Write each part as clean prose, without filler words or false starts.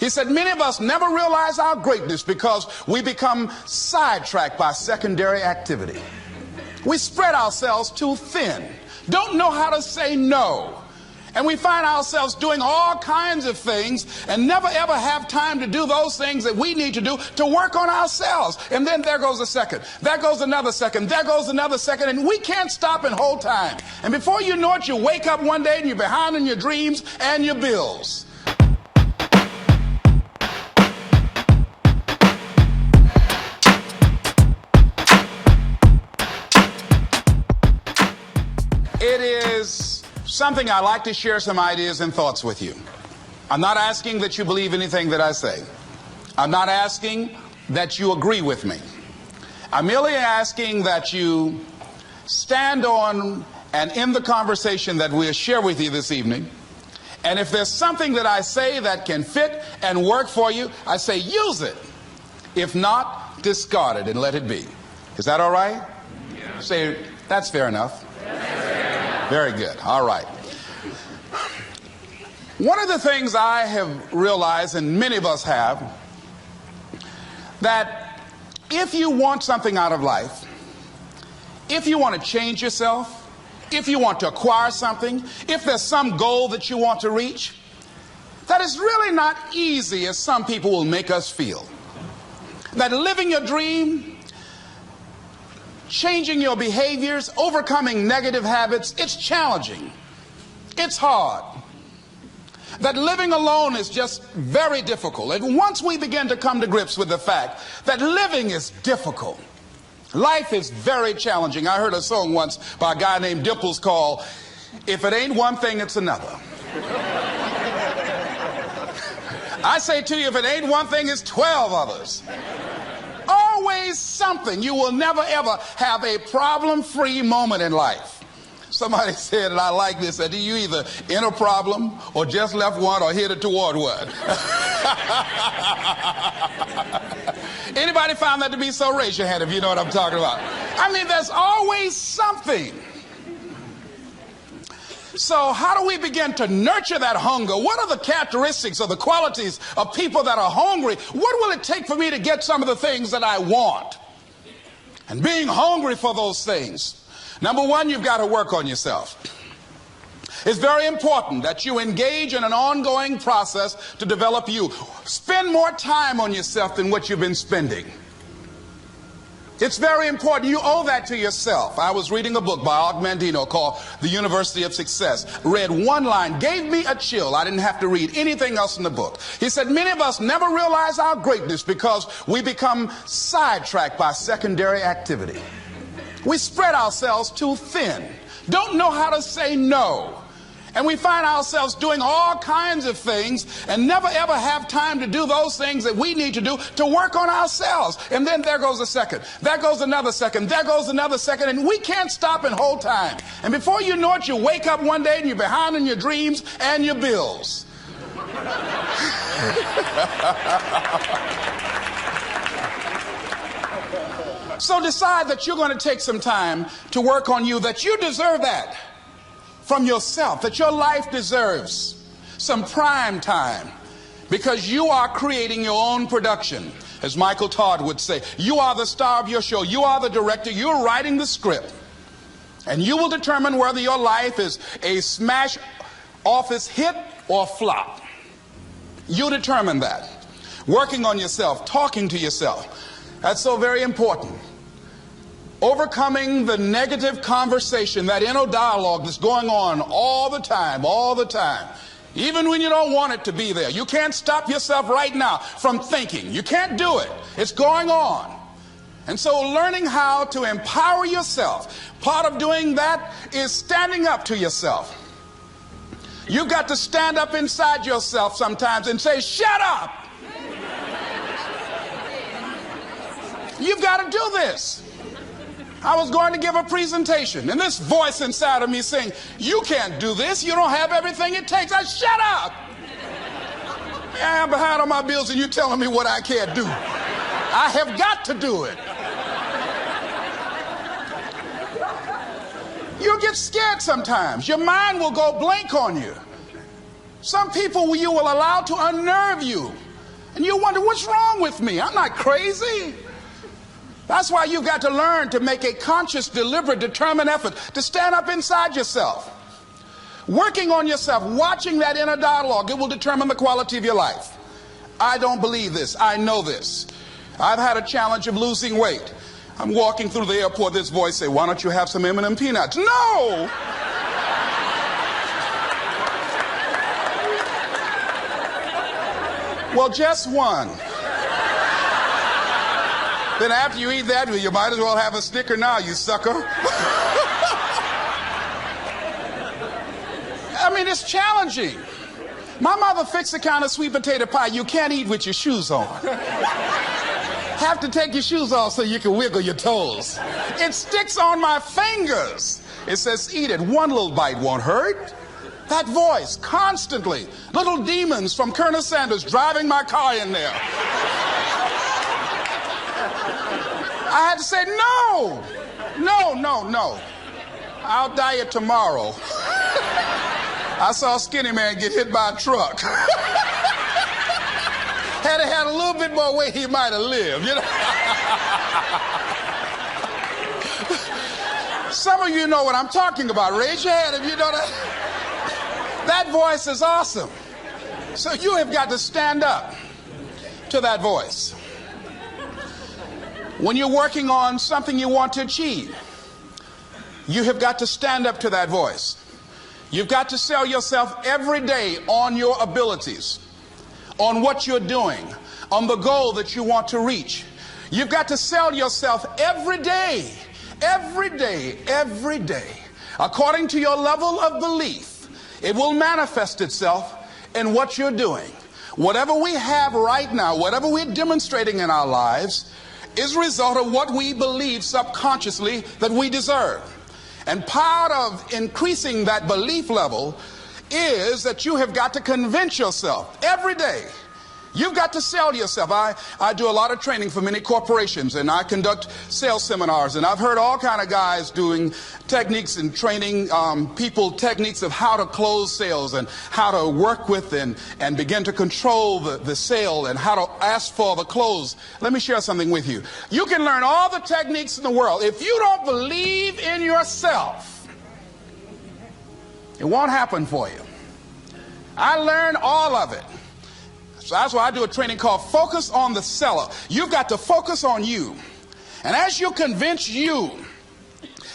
He said, many of us never realize our greatness because we become sidetracked by secondary activity. We spread ourselves too thin, don't know how to say no. And we find ourselves doing all kinds of things and never ever have time to do those things that we need to do to work on ourselves. And then there goes a second, there goes another second, there goes another second, and we can't stop and hold time. And before you know it, you wake up one day and you're behind on your dreams and your bills. It is something I like to share some ideas and thoughts with you. I'm not asking that you believe anything that I say. I'm not asking that you agree with me. I'm merely asking that you stand on and in the conversation that we'll share with you this evening. And if there's something that I say that can fit and work for you, I say use it. If not, discard it and let it be. Is that all right? Yeah. Say, that's fair enough. Very good. All right. One of the things I have realized, and many of us have, that if you want something out of life, if you want to change yourself, if you want to acquire something, if there's some goal that you want to reach, that is really not easy as some people will make us feel. That living your dream, changing your behaviors, overcoming negative habits, it's challenging. It's hard. That living alone is just very difficult. And once we begin to come to grips with the fact that living is difficult, life is very challenging. I heard a song once by a guy named Dimples called, "If It Ain't One Thing, It's Another." I say to you, if it ain't one thing, it's 12 others. Always something. You will never ever have a problem-free moment in life. Somebody said, and I like this, that you either in a problem or just left one or headed toward one. Anybody found that to be so? Raise your hand if you know what I'm talking about. I mean, there's always something. So how do we begin to nurture that hunger? What are the characteristics or the qualities of people that are hungry? What will it take for me to get some of the things that I want? And being hungry for those things. Number one, you've got to work on yourself. It's very important that you engage in an ongoing process to develop you. Spend more time on yourself than what you've been spending. It's very important. You owe that to yourself. I was reading a book by Og Mandino called The University of Success. Read one line, gave me a chill. I didn't have to read anything else in the book. He said, many of us never realize our greatness because we become sidetracked by secondary activity. We spread ourselves too thin, don't know how to say no. And we find ourselves doing all kinds of things and never ever have time to do those things that we need to do to work on ourselves. And then there goes a second, there goes another second, there goes another second, and we can't stop and hold time. And before you know it, you wake up one day and you're behind on your dreams and your bills. So decide that you're going to take some time to work on you, that you deserve that from yourself, that your life deserves some prime time because you are creating your own production. As Michael Todd would say, you are the star of your show. You are the director. You're writing the script. And you will determine whether your life is a smash office hit or flop. You determine that. Working on yourself, talking to yourself. That's so very important. Overcoming the negative conversation, that inner dialogue that's going on all the time, even when you don't want it to be there. You can't stop yourself right now from thinking. You can't do it. It's going on. And so learning how to empower yourself, part of doing that is standing up to yourself. You've got to stand up inside yourself sometimes and say, shut up. You've got to do this. I was going to give a presentation, and this voice inside of me saying, you can't do this. You don't have everything it takes. I shut up. Yeah, I'm behind on my bills, and you're telling me what I can't do. I have got to do it. You'll get scared sometimes. Your mind will go blank on you. Some people you will allow to unnerve you And you wonder, what's wrong with me? I'm not crazy. That's why you've got to learn to make a conscious, deliberate, determined effort to stand up inside yourself. Working on yourself, watching that inner dialogue, it will determine the quality of your life. I don't believe this. I know this. I've had a challenge of losing weight. I'm walking through the airport, this voice say, why don't you have some M&M peanuts? No! Well, just one. Then after you eat that, you might as well have a Snicker now, you sucker. I mean, it's challenging. My mother fixed the kind of sweet potato pie you can't eat with your shoes on. Have to take your shoes off so you can wiggle your toes. It sticks on my fingers. It says, eat it. One little bite won't hurt. That voice, constantly. Little demons from Colonel Sanders driving my car in there. I had to say, no. I'll diet tomorrow. I saw a skinny man get hit by a truck. Had he had a little bit more weight, he might have lived, you know. Some of you know what I'm talking about. Raise your hand if you know that. That voice is awesome. So you have got to stand up to that voice. When you're working on something you want to achieve, you have got to stand up to that voice. You've got to sell yourself every day on your abilities, on what you're doing, on the goal that you want to reach. You've got to sell yourself every day, according to your level of belief. It will manifest itself in what you're doing. Whatever we have right now, whatever we're demonstrating in our lives, is a result of what we believe subconsciously that we deserve. And part of increasing that belief level is that you have got to convince yourself every day. You've got to sell yourself. I do a lot of training for many corporations, and I conduct sales seminars, and I've heard all kind of guys doing techniques and training people techniques of how to close sales and how to work with and begin to control the sale and how to ask for the close. Let me share something with you. You can learn all the techniques in the world. If you don't believe in yourself, it won't happen for you. I learned all of it. So that's why I do a training called Focus on the Seller. You've got to focus on you. And as you convince you,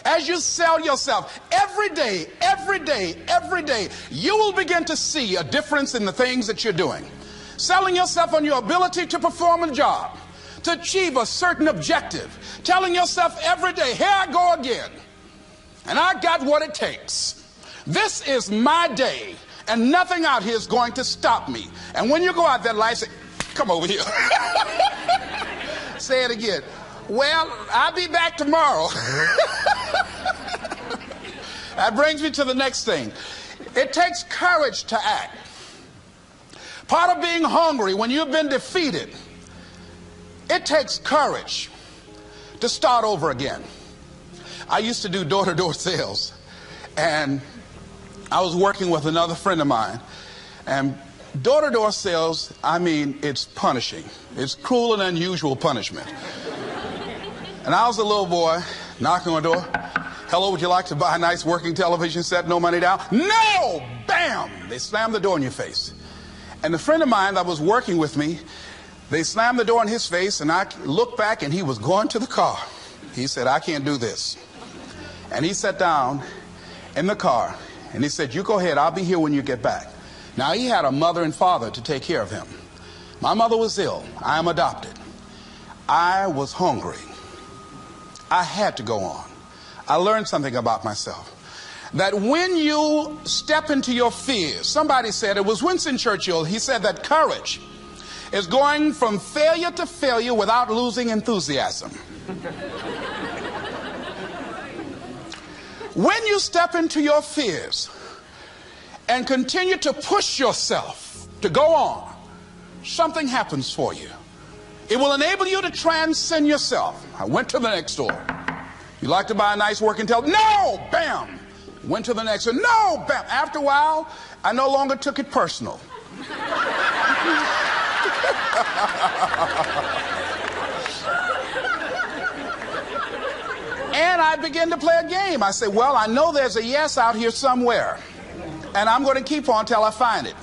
as you sell yourself every day, you will begin to see a difference in the things that you're doing. Selling yourself on your ability to perform a job, to achieve a certain objective. Telling yourself every day, here I go again. And I got what it takes. This is my day. And nothing out here is going to stop me. And when you go out there, life say, come over here. Say it again. Well, I'll be back tomorrow. That brings me to the next thing. It takes courage to act. Part of being hungry when you've been defeated, it takes courage to start over again. I used to do door-to-door sales, and I was working with another friend of mine, and door-to-door sales, I mean, it's punishing. It's cruel and unusual punishment. And I was a little boy knocking on the door. Hello, would you like to buy a nice working television set? No money down? No! Bam! They slammed the door in your face. And the friend of mine that was working with me, they slammed the door in his face, and I looked back, and he was going to the car. He said, I can't do this. And he sat down in the car. And he said, you go ahead, I'll be here when you get back. Now, he had a mother and father to take care of him. My mother was ill. I am adopted. I was hungry. I had to go on. I learned something about myself. That when you step into your fears, somebody said, it was Winston Churchill, he said that courage is going from failure to failure without losing enthusiasm. When you step into your fears and continue to push yourself to go on, something happens for you. It will enable you to transcend yourself. I went to the next store. You like to buy a nice working television? No! Bam! Went to the next one. No! Bam! After a while, I no longer took it personal. And I begin to play a game. I say, well, I know there's a yes out here somewhere, and I'm going to keep on till I find it.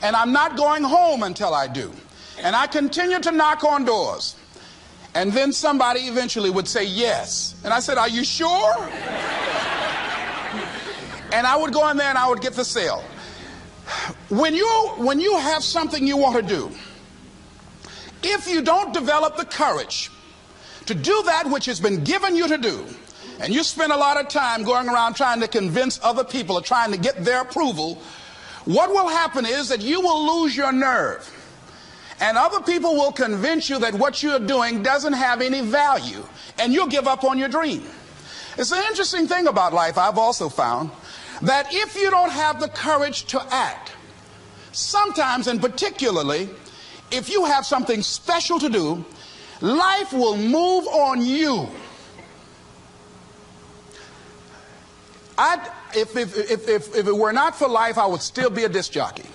And I'm not going home until I do. And I continue to knock on doors. And then somebody eventually would say yes. And I said, are you sure? And I would go in there and I would get the sale. When you have something you want to do, if you don't develop the courage to do that which has been given you to do, and you spend a lot of time going around trying to convince other people or trying to get their approval, what will happen is that you will lose your nerve. And other people will convince you that what you're doing doesn't have any value, and you'll give up on your dream. It's an interesting thing about life, I've also found, that if you don't have the courage to act, sometimes and particularly if you have something special to do, life will move on you. If it were not for life, I would still be a disc jockey.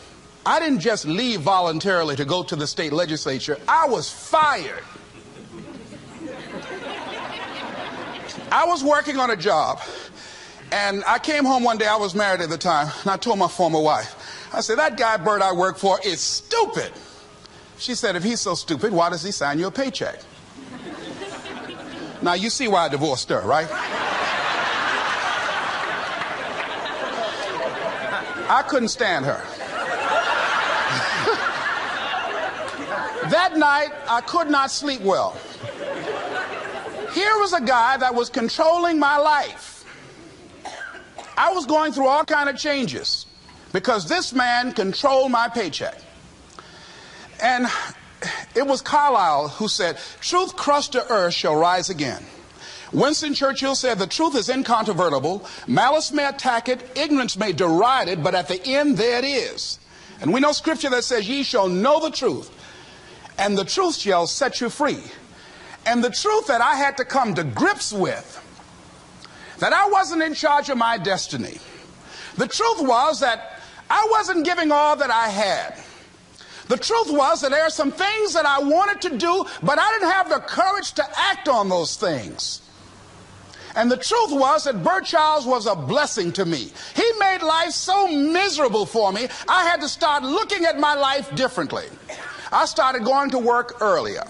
I didn't just leave voluntarily to go to the state legislature. I was fired. I was working on a job, and I came home one day. I was married at the time, and I told my former wife, I said, that guy Bert I work for is stupid. She said, if he's so stupid, why does he sign you a paycheck? Now, you see why I divorced her, right? I couldn't stand her. That night, I could not sleep well. Here was a guy that was controlling my life. I was going through all kinds of changes because this man controlled my paycheck. And it was Carlyle who said, truth crushed to earth shall rise again. Winston Churchill said, the truth is incontrovertible. Malice may attack it, ignorance may deride it, but at the end there it is. And we know scripture that says, ye shall know the truth, and the truth shall set you free. And the truth that I had to come to grips with, that I wasn't in charge of my destiny. The truth was that I wasn't giving all that I had. The truth was that there are some things that I wanted to do, but I didn't have the courage to act on those things. And the truth was that Bert Childs was a blessing to me. He made life so miserable for me, I had to start looking at my life differently. I started going to work earlier.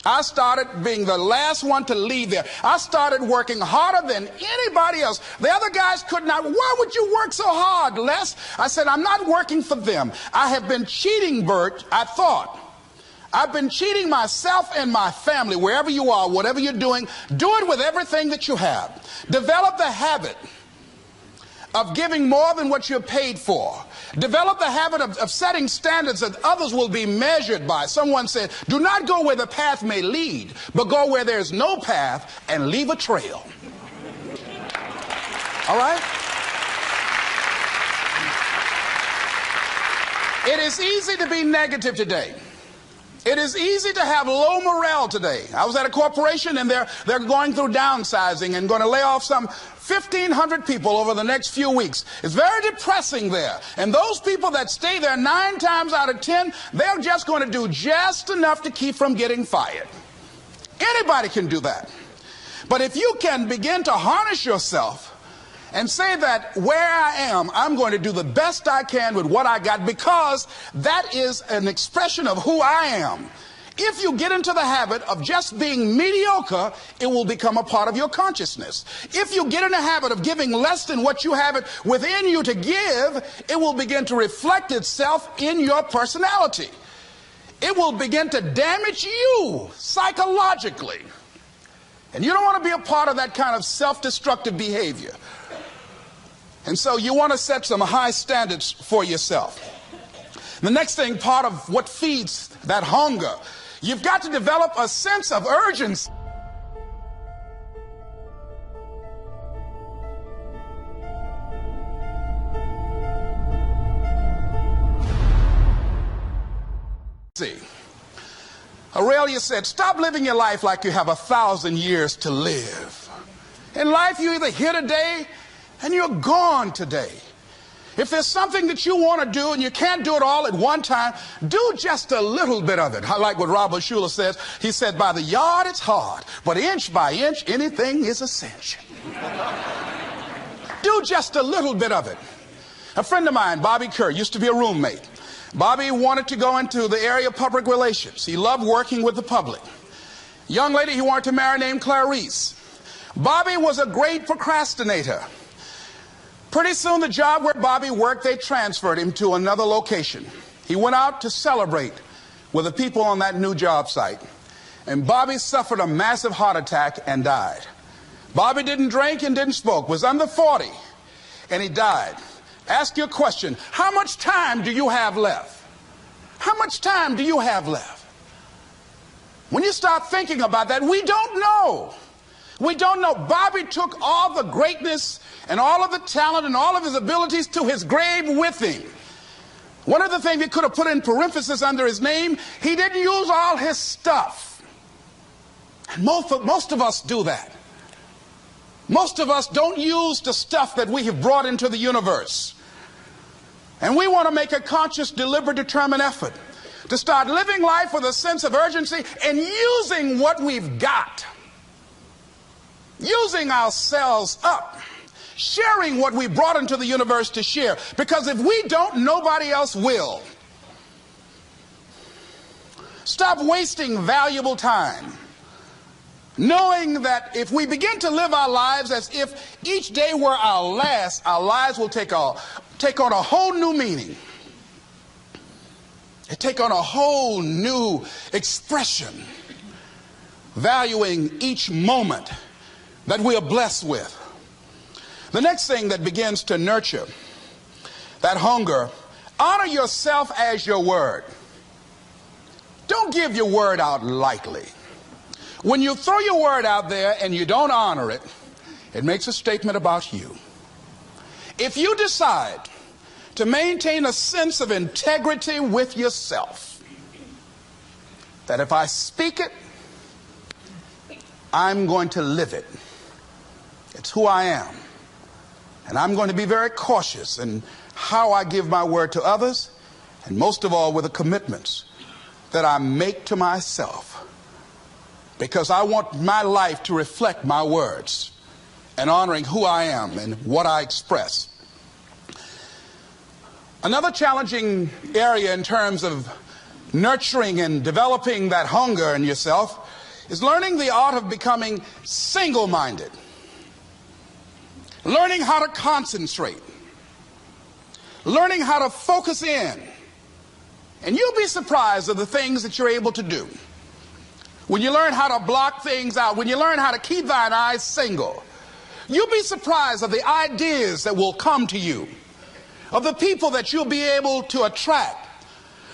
I started being the last one to leave there. I started working harder than anybody else. The other guys could not. Why would you work so hard, Les? I said, I'm not working for them. I have been cheating, Bert, I thought. I've been cheating myself and my family. Wherever you are, whatever you're doing, do it with everything that you have. Develop the habit of giving more than what you're paid for. Develop the habit of setting standards that others will be measured by. Someone said, do not go where the path may lead, but go where there's no path and leave a trail. All right? It is easy to be negative today. It is easy to have low morale today. I was at a corporation and they're going through downsizing and going to lay off some 1,500 people over the next few weeks. It's very depressing there. And those people that stay there 9 times out of 10, they're just going to do just enough to keep from getting fired. Anybody can do that. But if you can begin to harness yourself and say that where I am, I'm going to do the best I can with what I got, because that is an expression of who I am. If you get into the habit of just being mediocre, it will become a part of your consciousness. If you get in the habit of giving less than what you have it within you to give, it will begin to reflect itself in your personality. It will begin to damage you psychologically. And you don't want to be a part of that kind of self-destructive behavior. And so you want to set some high standards for yourself. The next thing, part of what feeds that hunger, you've got to develop a sense of urgency. Aurelia said, stop living your life like you have 1,000 years to live. In life, you're either here today and you're gone today. If there's something that you want to do and you can't do it all at one time, do just a little bit of it. I like what Robert Schuller says. He said, by the yard it's hard, but inch by inch, anything is a cinch. Do just a little bit of it. A friend of mine, Bobby Kerr, used to be a roommate. Bobby wanted to go into the area of public relations. He loved working with the public. Young lady he wanted to marry named Clarice. Bobby was a great procrastinator. Pretty soon the job where Bobby worked, they transferred him to another location. He went out to celebrate with the people on that new job site. And Bobby suffered a massive heart attack and died. Bobby didn't drink and didn't smoke, was under 40, and he died. Ask you a question. How much time do you have left? How much time do you have left? When you start thinking about that, we don't know. We don't know. Bobby took all the greatness and all of the talent and all of his abilities to his grave with him. One of the things he could have put in parentheses under his name, he didn't use all his stuff. And most of us do that. Most of us don't use the stuff that we have brought into the universe. And we want to make a conscious, deliberate, determined effort to start living life with a sense of urgency and using what we've got. Using ourselves up. Sharing what we brought into the universe to share. Because if we don't, nobody else will. Stop wasting valuable time. Knowing that if we begin to live our lives as if each day were our last, our lives will take on a whole new meaning. They take on a whole new expression, valuing each moment that we are blessed with. The next thing that begins to nurture that hunger, honor yourself as your word. Don't give your word out lightly. When you throw your word out there and you don't honor it, it makes a statement about you. If you decide to maintain a sense of integrity with yourself, that if I speak it, I'm going to live it. It's who I am. And I'm going to be very cautious in how I give my word to others, and most of all with the commitments that I make to myself. Because I want my life to reflect my words and honoring who I am and what I express. Another challenging area in terms of nurturing and developing that hunger in yourself is learning the art of becoming single-minded. Learning how to concentrate. Learning how to focus in. And you'll be surprised at the things that you're able to do. When you learn how to block things out, when you learn how to keep thine eyes single, you'll be surprised at the ideas that will come to you, of the people that you'll be able to attract,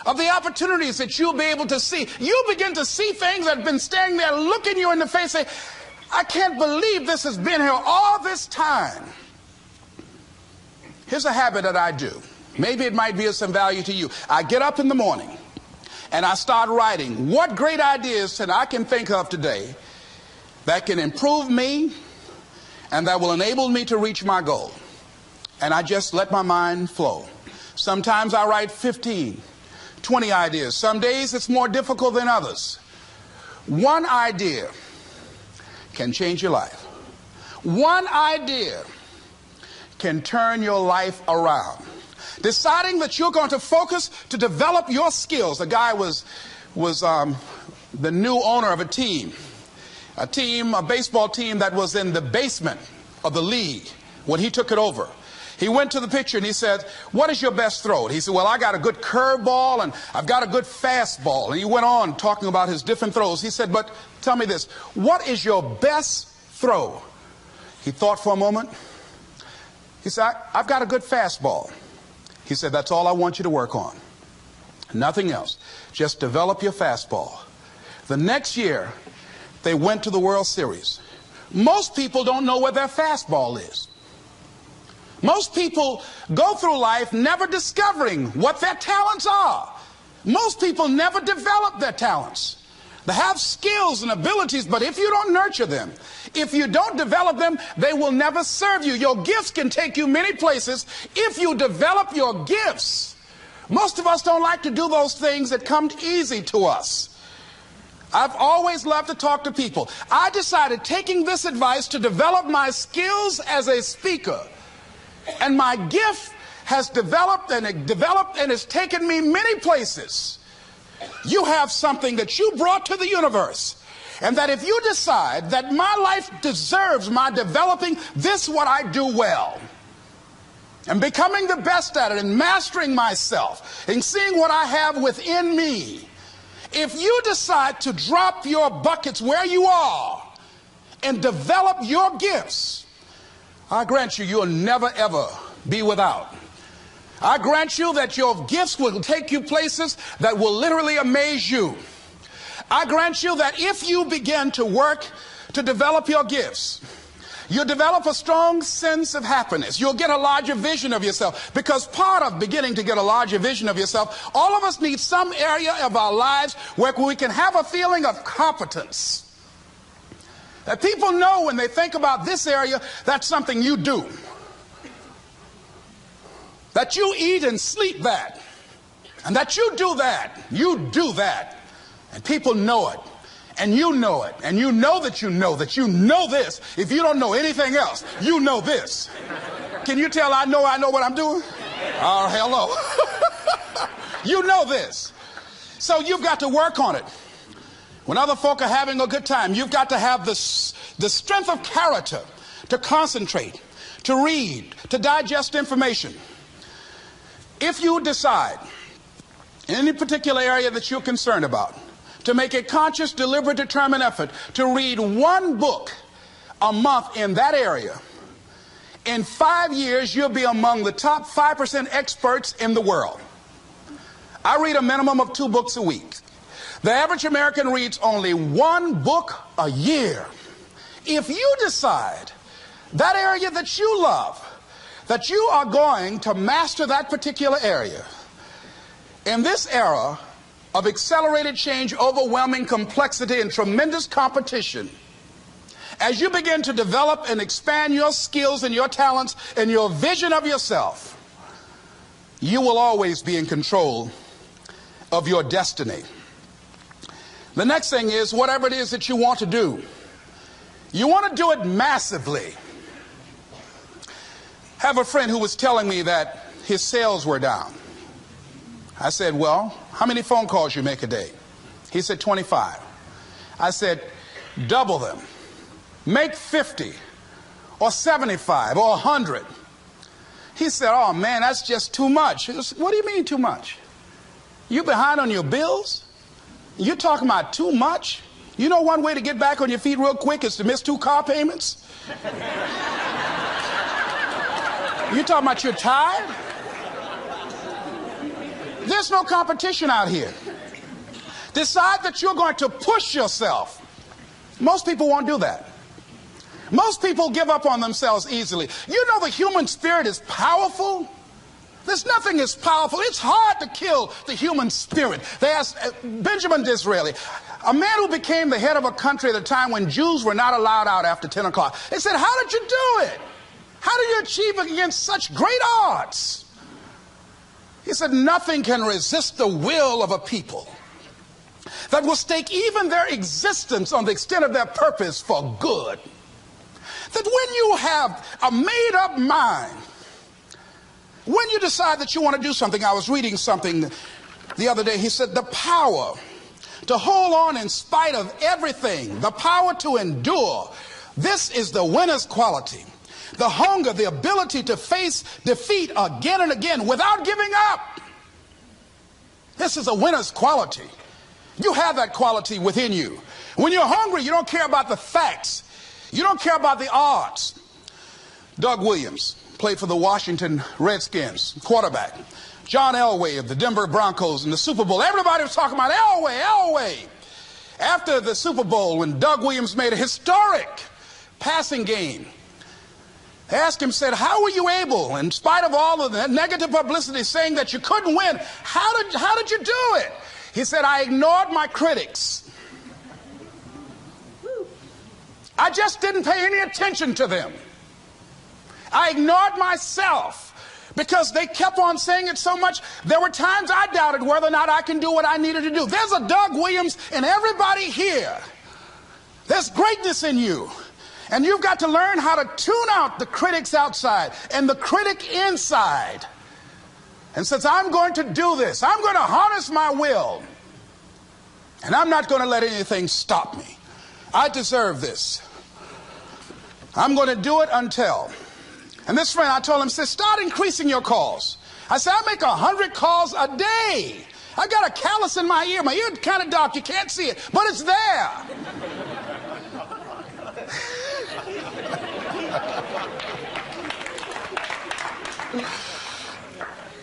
of the opportunities that you'll be able to see. You'll begin to see things that have been standing there looking you in the face, saying, I can't believe this has been here all this time. Here's a habit that I do. Maybe it might be of some value to you. I get up in the morning and I start writing what great ideas that I can think of today that can improve me and that will enable me to reach my goal. And I just let my mind flow. Sometimes I write 15, 20 ideas. Some days it's more difficult than others. One idea can change your life. One idea can turn your life around. Deciding that you're going to focus to develop your skills. A guy was the new owner of a baseball team that was in the basement of the league when he took it over. He went to the pitcher and he said, what is your best throw? He said, well, I got a good curveball and I've got a good fastball. And he went on talking about his different throws. He said, but tell me this, what is your best throw? He thought for a moment. He said, I've got a good fastball. He said, that's all I want you to work on. Nothing else. Just develop your fastball. The next year, they went to the World Series. Most people don't know where their fastball is. Most people go through life never discovering what their talents are. Most people never develop their talents. They have skills and abilities, but if you don't nurture them, if you don't develop them, they will never serve you. Your gifts can take you many places if you develop your gifts. Most of us don't like to do those things that come easy to us. I've always loved to talk to people. I decided, taking this advice, to develop my skills as a speaker. And my gift has developed and it's taken me many places. You have something that you brought to the universe. And that if you decide that my life deserves my developing this, what I do well, and becoming the best at it, and mastering myself, and seeing what I have within me, if you decide to drop your buckets where you are and develop your gifts, I grant you, you'll never ever be without. I grant you that your gifts will take you places that will literally amaze you. I grant you that if you begin to work to develop your gifts, you'll develop a strong sense of happiness. You'll get a larger vision of yourself, because part of beginning to get a larger vision of yourself, all of us need some area of our lives where we can have a feeling of competence. That people know when they think about this area, that's something you do. That you eat and sleep that. And that you do that. You do that. And people know it. And you know it. And you know that you know this. If you don't know anything else, you know this. Can you tell I know what I'm doing? Oh, hello. You know this. So you've got to work on it. When other folk are having a good time, you've got to have the strength of character to concentrate, to read, to digest information. If you decide in any particular area that you're concerned about, to make a conscious, deliberate, determined effort to read one book a month in that area, in 5 years, you'll be among the top 5% experts in the world. I read a minimum of 2 books a week. The average American reads only 1 book a year. If you decide that area that you love, that you are going to master that particular area, in this era of accelerated change, overwhelming complexity, and tremendous competition, as you begin to develop and expand your skills and your talents and your vision of yourself, you will always be in control of your destiny. The next thing is, whatever it is that you want to do, you want to do it massively. I have a friend who was telling me that his sales were down. I said, well, how many phone calls you make a day? He said, 25. I said, double them. Make 50 or 75 or 100. He said, oh man, that's just too much. I said, what do you mean too much? You behind on your bills? You're talking about too much? You know one way to get back on your feet real quick is to miss 2 car payments? You talking about you're tired? There's no competition out here. Decide that you're going to push yourself. Most people won't do that. Most people give up on themselves easily. You know the human spirit is powerful. There's nothing as powerful. It's hard to kill the human spirit. They asked Benjamin Disraeli, a man who became the head of a country at a time when Jews were not allowed out after 10 o'clock. They said, how did you do it? How did you achieve it against such great odds? He said, nothing can resist the will of a people that will stake even their existence on the extent of their purpose for good. That when you have a made-up mind, when you decide that you want to do something, I was reading something the other day, he said, the power to hold on in spite of everything, the power to endure, this is the winner's quality. The hunger, the ability to face defeat again and again without giving up. This is a winner's quality. You have that quality within you. When you're hungry, you don't care about the facts. You don't care about the odds. Doug Williams played for the Washington Redskins, quarterback. John Elway of the Denver Broncos in the Super Bowl. Everybody was talking about Elway. After the Super Bowl, when Doug Williams made a historic passing game, they asked him, said, how were you able, in spite of all of the negative publicity saying that you couldn't win, how did you do it? He said, I ignored my critics. I just didn't pay any attention to them. I ignored myself because they kept on saying it so much. There were times I doubted whether or not I can do what I needed to do. There's a Doug Williams in everybody here. There's greatness in you. And you've got to learn how to tune out the critics outside and the critic inside. And since I'm going to do this, I'm going to harness my will. And I'm not going to let anything stop me. I deserve this. I'm going to do it until. And this friend, I told him, said, start increasing your calls. I said, I make 100 calls a day. I got a callus in my ear. My ear kind of dark. You can't see it, but it's there.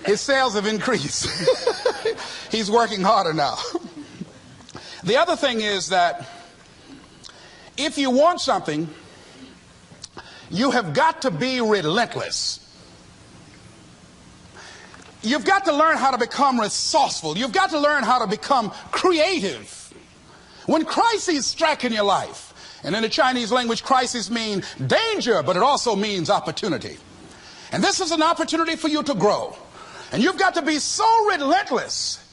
His sales have increased. He's working harder now. The other thing is that if you want something, you have got to be relentless. You've got to learn how to become resourceful. You've got to learn how to become creative. When crises strike in your life, and in the Chinese language, crises mean danger, but it also means opportunity. And this is an opportunity for you to grow. And you've got to be so relentless,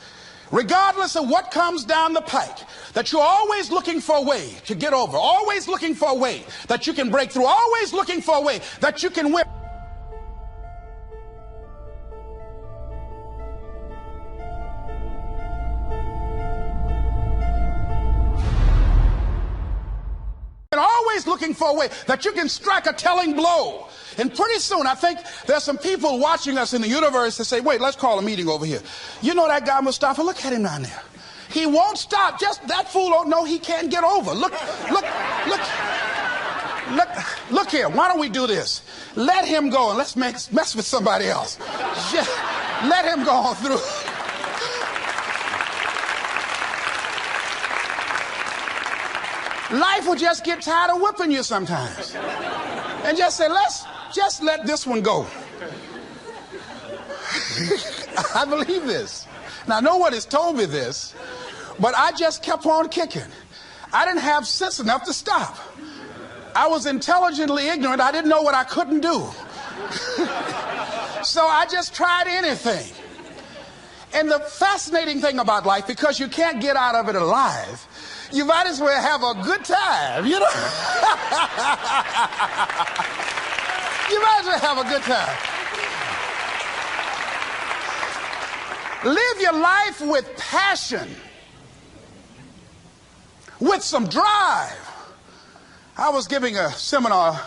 regardless of what comes down the pike, that you're always looking for a way to get over, always looking for a way that you can break through, always looking for a way that you can win. And always looking for a way that you can strike a telling blow. And pretty soon, I think there's some people watching us in the universe that say, wait, let's call a meeting over here. You know that guy Mustafa? Look at him down there. He won't stop. Just that fool don't know he can't get over. Look here. Why don't we do this? Let him go and let's mess with somebody else. Just let him go on through. Life will just get tired of whipping you sometimes. And just say, let's just let this one go. I believe this. Now, no one has told me this, but I just kept on kicking. I didn't have sense enough to stop. I was intelligently ignorant. I didn't know what I couldn't do. So I just tried anything. And the fascinating thing about life, because you can't get out of it alive, you might as well have a good time, you know? You might as well have a good time. Live your life with passion, with some drive. I was giving a seminar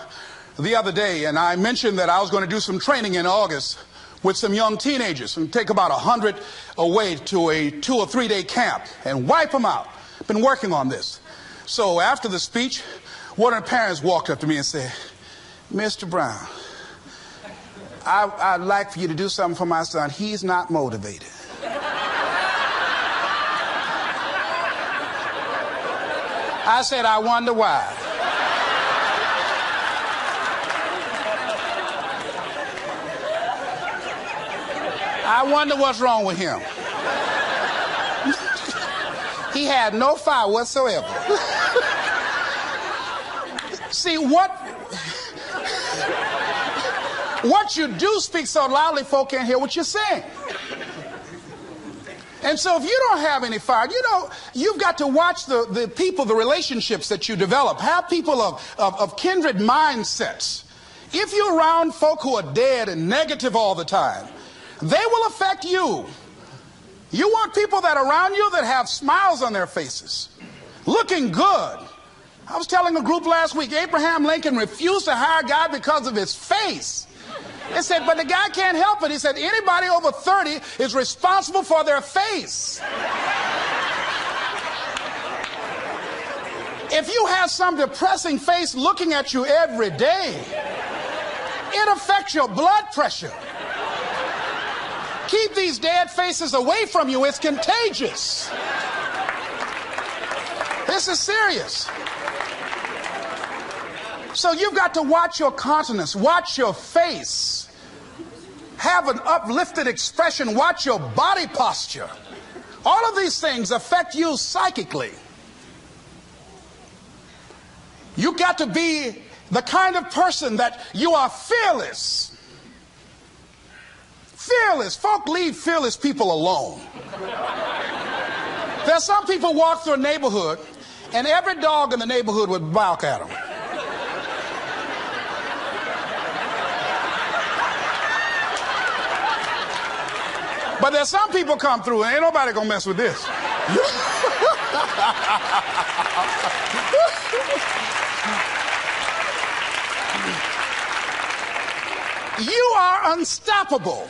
the other day, and I mentioned that I was going to do some training in August with some young teenagers and take about 100 away to a 2 or 3 day camp and wipe them out. Been working on this. So after the speech, one of the parents walked up to me and said, Mr. Brown, I'd like for you to do something for my son. He's not motivated. I said, I wonder why. I wonder what's wrong with him. He had no fire whatsoever. See, what you do speaks so loudly folk can't hear what you're saying. And so if you don't have any fire, you know, you've got to watch the people, the relationships that you develop. Have people of kindred mindsets. If you're around folk who are dead and negative all the time, they will affect you. You want people that are around you that have smiles on their faces, looking good. I was telling a group last week, Abraham Lincoln refused to hire a guy because of his face. They said, but the guy can't help it. He said, anybody over 30 is responsible for their face. If you have some depressing face looking at you every day, it affects your blood pressure. Keep these dead faces away from you. It's contagious. This is serious. So you've got to watch your countenance, watch your face, have an uplifted expression, watch your body posture. All of these things affect you psychically. You got to be the kind of person that you are fearless. Fearless. Folk leave fearless people alone. There's some people walk through a neighborhood and every dog in the neighborhood would bark at them. But there's some people come through and ain't nobody gonna mess with this. You are unstoppable.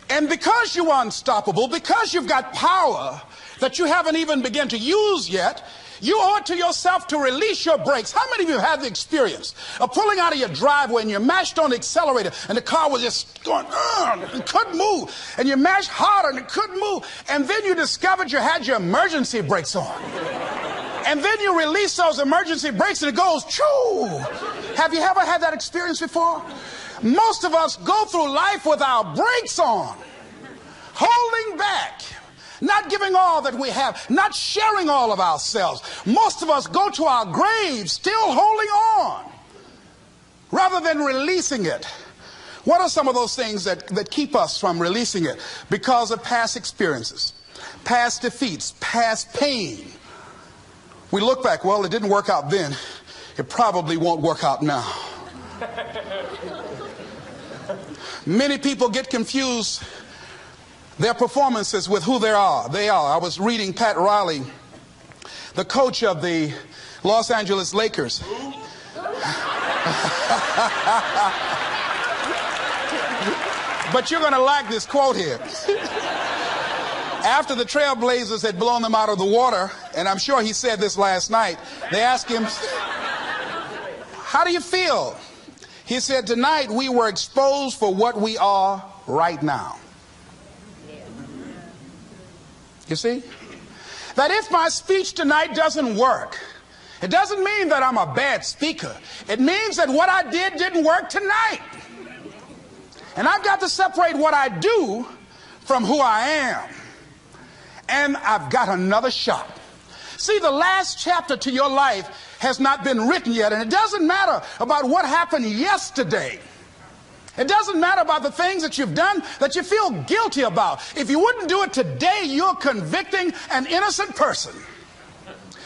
And because you are unstoppable, because you've got power that you haven't even begun to use yet, you owe it to yourself to release your brakes. How many of you have the experience of pulling out of your driveway and you mashed on the accelerator and the car was just going, it couldn't move. And you mashed harder and it couldn't move. And then you discovered you had your emergency brakes on. And then you release those emergency brakes and it goes, choo. Have you ever had that experience before? Most of us go through life with our brakes on, holding back, not giving all that we have, not sharing all of ourselves. Most of us go to our graves still holding on rather than releasing it. What are some of those things that keep us from releasing it? Because of past experiences, past defeats, past pain. We look back, well, it didn't work out then. It probably won't work out now. Many people get confused their performances with who they are. I was reading Pat Riley, the coach of the Los Angeles Lakers. But you're going to like this quote here. After the Trailblazers had blown them out of the water, and I'm sure he said this last night, they asked him, how do you feel? He said, tonight we were exposed for what we are right now. You see? That if my speech tonight doesn't work, it doesn't mean that I'm a bad speaker. It means that what I did didn't work tonight. And I've got to separate what I do from who I am. And I've got another shot. See, the last chapter to your life has not been written yet, and it doesn't matter about what happened yesterday. It doesn't matter about the things that you've done that you feel guilty about. If you wouldn't do it today, you're convicting an innocent person.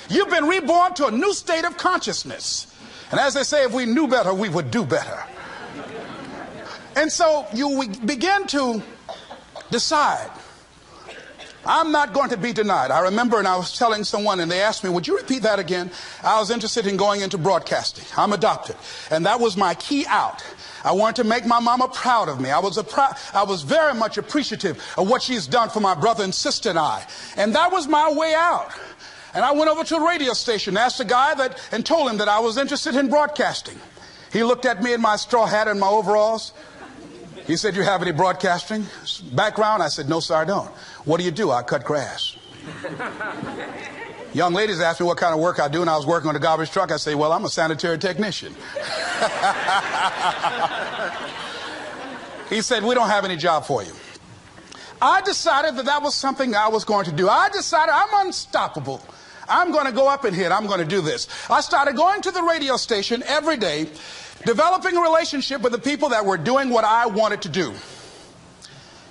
You've been reborn to a new state of consciousness. And as they say, if we knew better, we would do better. And so you begin to decide, I'm not going to be denied. I remember, and I was telling someone, and they asked me, would you repeat that again? I was interested in going into broadcasting. I'm adopted. And that was my key out. I wanted to make my mama proud of me. I was very much appreciative of what she's done for my brother and sister and I. And that was my way out. And I went over to a radio station, asked a guy and told him that I was interested in broadcasting. He looked at me in my straw hat and my overalls. He said, you have any broadcasting background? I said, no, sir, I don't. What do you do? I cut grass. Young ladies asked me what kind of work I do, and I was working on a garbage truck. I say, well, I'm a sanitary technician. He said, we don't have any job for you. I decided that was something I was going to do. I decided I'm unstoppable. I'm going to go up in here and I'm going to do this. I started going to the radio station every day, developing a relationship with the people that were doing what I wanted to do.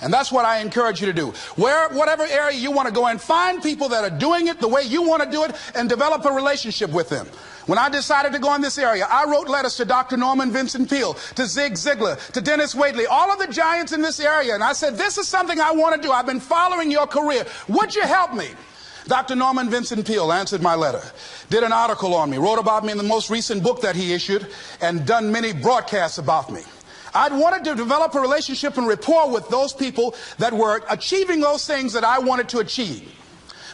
And that's what I encourage you to do. Whatever area you want to go in, find people that are doing it the way you want to do it and develop a relationship with them. When I decided to go in this area, I wrote letters to Dr. Norman Vincent Peale, to Zig Ziglar, to Dennis Waitley, all of the giants in this area. And I said, this is something I want to do. I've been following your career. Would you help me? Dr. Norman Vincent Peale answered my letter, did an article on me, wrote about me in the most recent book that he issued, and done many broadcasts about me. I'd wanted to develop a relationship and rapport with those people that were achieving those things that I wanted to achieve.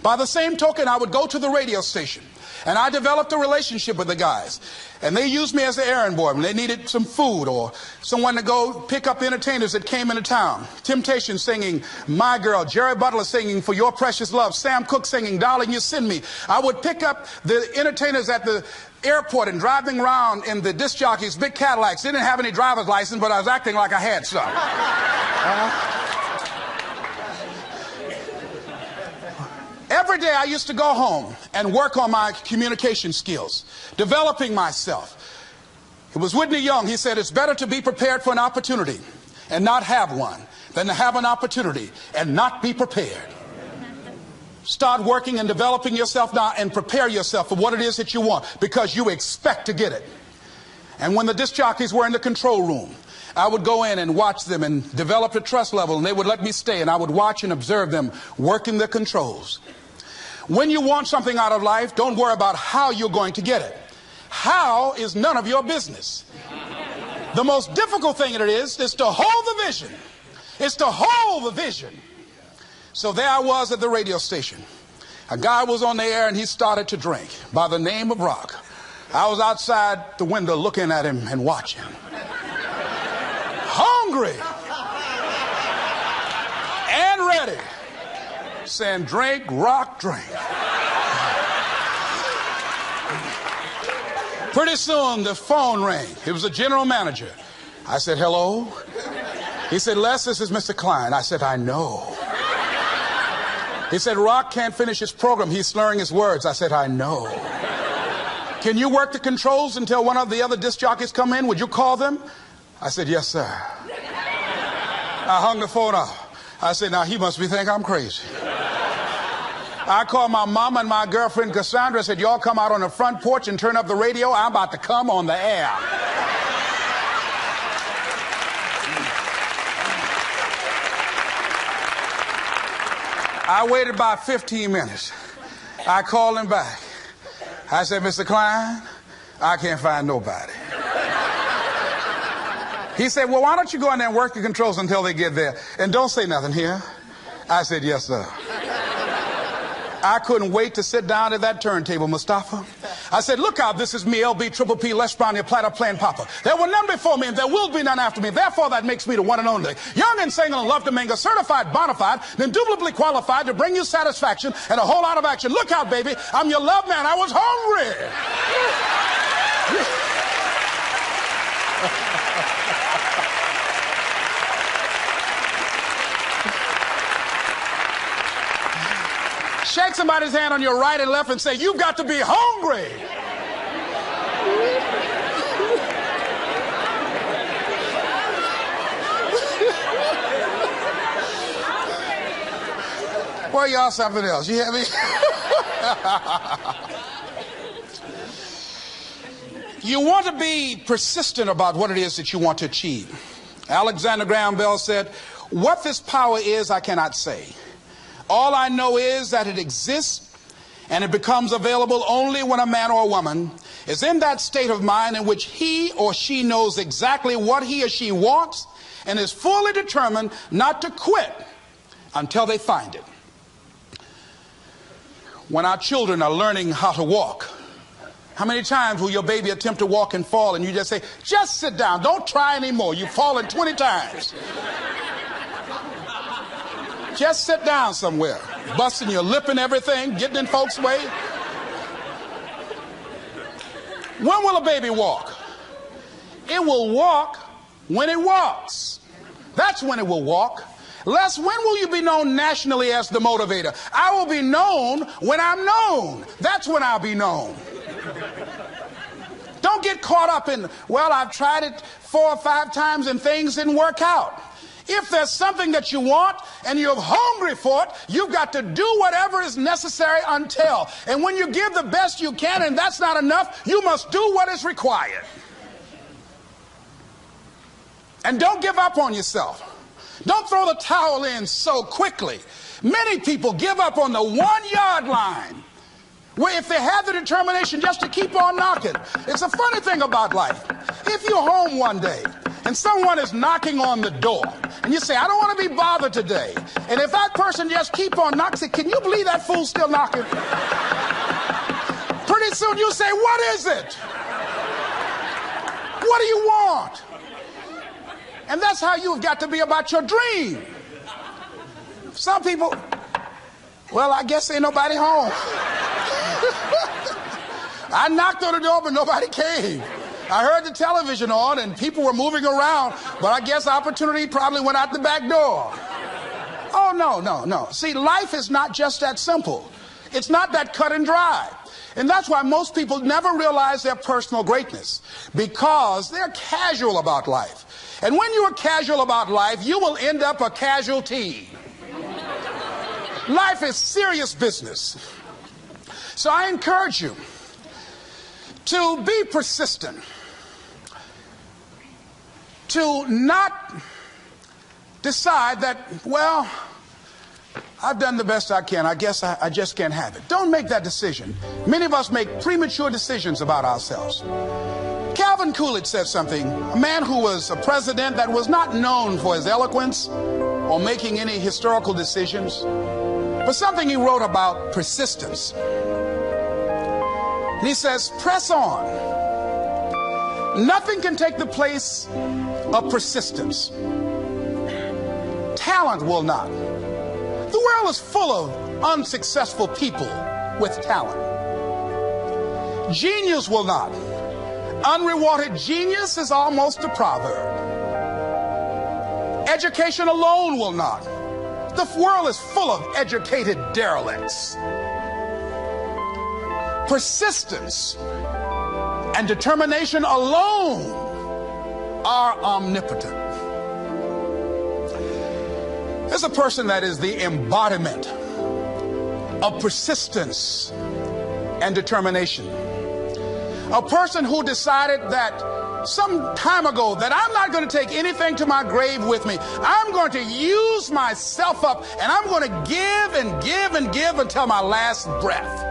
By the same token, I would go to the radio station, and I developed a relationship with the guys. And they used me as an errand boy when they needed some food or someone to go pick up entertainers that came into town. Temptation singing My Girl, Jerry Butler singing For Your Precious Love, Sam Cooke singing Darling You Send Me. I would pick up the entertainers at the airport and drive them around in the disc jockeys, big Cadillacs. They didn't have any driver's license, but I was acting like I had some. Every day I used to go home and work on my communication skills, developing myself. It was Whitney Young. He said, it's better to be prepared for an opportunity and not have one than to have an opportunity and not be prepared. Start working and developing yourself now and prepare yourself for what it is that you want, because you expect to get it. And when the disc jockeys were in the control room, I would go in and watch them and develop a trust level, and they would let me stay, and I would watch and observe them working the controls. When you want something out of life, don't worry about how you're going to get it. How is none of your business. The most difficult thing it is to hold the vision. It's to hold the vision. So there I was at the radio station. A guy was on the air and he started to drink by the name of Rock. I was outside the window looking at him and watching. Hungry and ready, saying, drink, Rock, drink. Pretty soon the phone rang. It was the general manager. I said, hello. He said, Les, this is Mr. Klein. I said, I know. He said, Rock can't finish his program. He's slurring his words. I said, I know. Can you work the controls until one of the other disc jockeys come in? Would you call them? I said, yes, sir. I hung the phone up. I said, now he must be thinking I'm crazy. I called my mom and my girlfriend Cassandra. I said, y'all come out on the front porch and turn up the radio. I'm about to come on the air. I waited about 15 minutes. I called him back. I said, Mr. Klein, I can't find nobody. He said, well, why don't you go in there and work the controls until they get there? And don't say nothing here. I said, yes, sir. I couldn't wait to sit down at that turntable, Mustafa. I said, look out, this is me, LB, Triple P, Les Brown, your platter playing Papa. There were none before me, and there will be none after me. Therefore, that makes me the one and only. Young and single and love to mingle, certified, bona fide, indubitably qualified to bring you satisfaction and a whole lot of action. Look out, baby, I'm your love man. I was hungry. Shake somebody's hand on your right and left and say, you've got to be hungry. Boy, y'all something else. You hear me? You want to be persistent about what it is that you want to achieve. Alexander Graham Bell said, what this power is, I cannot say. All I know is that it exists, and it becomes available only when a man or a woman is in that state of mind in which he or she knows exactly what he or she wants and is fully determined not to quit until they find it. When our children are learning how to walk, how many times will your baby attempt to walk and fall and you just say, just sit down, don't try anymore, you've fallen 20 times. Just sit down somewhere, busting your lip and everything, getting in folks' way. When will a baby walk? It will walk when it walks. That's when it will walk. Les, when will you be known nationally as the motivator? I will be known when I'm known. That's when I'll be known. Don't get caught up in, well, I've tried it 4 or 5 times and things didn't work out. If there's something that you want and you're hungry for it, you've got to do whatever is necessary until. And when you give the best you can and that's not enough, you must do what is required. And don't give up on yourself. Don't throw the towel in so quickly. Many people give up on the 1-yard line, where if they have the determination just to keep on knocking. It's a funny thing about life. If you're home one day and someone is knocking on the door and you say, I don't want to be bothered today, and if that person just keep on knocking, say, can you believe that fool's still knocking? Pretty soon you say, what is it? What do you want? And that's how you've got to be about your dream. Some people, well, I guess ain't nobody home. I knocked on the door, but nobody came. I heard the television on and people were moving around, but I guess opportunity probably went out the back door. Oh, no. See, life is not just that simple. It's not that cut and dry. And that's why most people never realize their personal greatness, because they're casual about life. And when you're casual about life, you will end up a casualty. Life is serious business. So I encourage you to be persistent, to not decide that, well, I've done the best I can. I guess I just can't have it. Don't make that decision. Many of us make premature decisions about ourselves. Calvin Coolidge said something, a man who was a president that was not known for his eloquence or making any historical decisions, but something he wrote about persistence. And he says, press on. Nothing can take the place of persistence. Talent will not. The world is full of unsuccessful people with talent. Genius will not. Unrewarded genius is almost a proverb. Education alone will not. The world is full of educated derelicts. Persistence and determination alone are omnipotent. There's a person that is the embodiment of persistence and determination. A person who decided that some time ago that I'm not going to take anything to my grave with me. I'm going to use myself up, and I'm going to give and give and give until my last breath.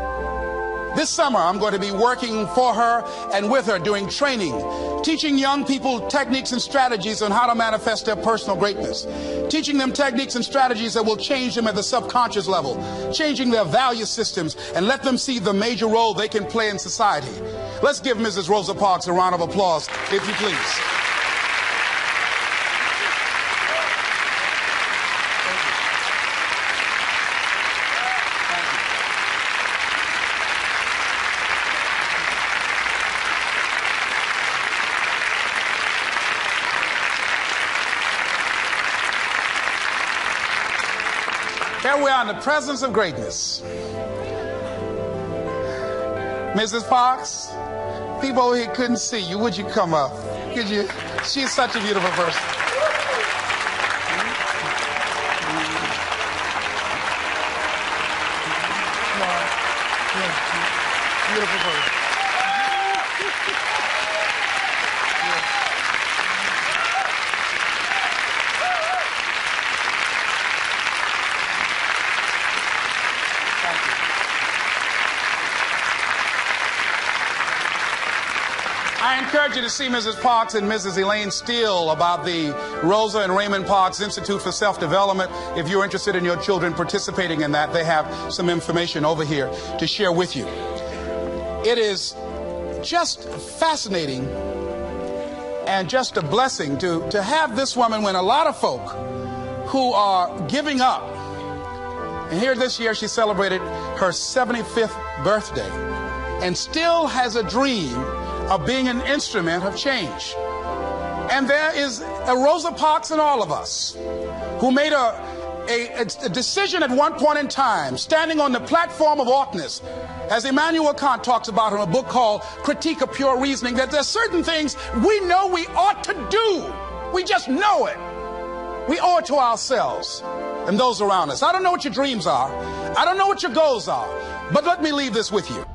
This summer, I'm going to be working for her and with her, doing training, teaching young people techniques and strategies on how to manifest their personal greatness, teaching them techniques and strategies that will change them at the subconscious level, changing their value systems, and let them see the major role they can play in society. Let's give Mrs. Rosa Parks a round of applause, if you please. Here we are in the presence of greatness. Mrs. Parks, people over here couldn't see you. Would you come up? Could you? She's such a beautiful person. Beautiful person. I encourage you to see Mrs. Parks and Mrs. Elaine Steele about the Rosa and Raymond Parks Institute for Self-Development. If you're interested in your children participating in that, they have some information over here to share with you. It is just fascinating and just a blessing to have this woman when a lot of folk who are giving up. And here this year she celebrated her 75th birthday and still has a dream of being an instrument of change. And there is a Rosa Parks in all of us who made a decision at one point in time, standing on the platform of oughtness, as Immanuel Kant talks about in a book called Critique of Pure Reasoning, that there's certain things we know we ought to do. We just know it. We owe it to ourselves and those around us. I don't know what your dreams are. I don't know what your goals are. But let me leave this with you.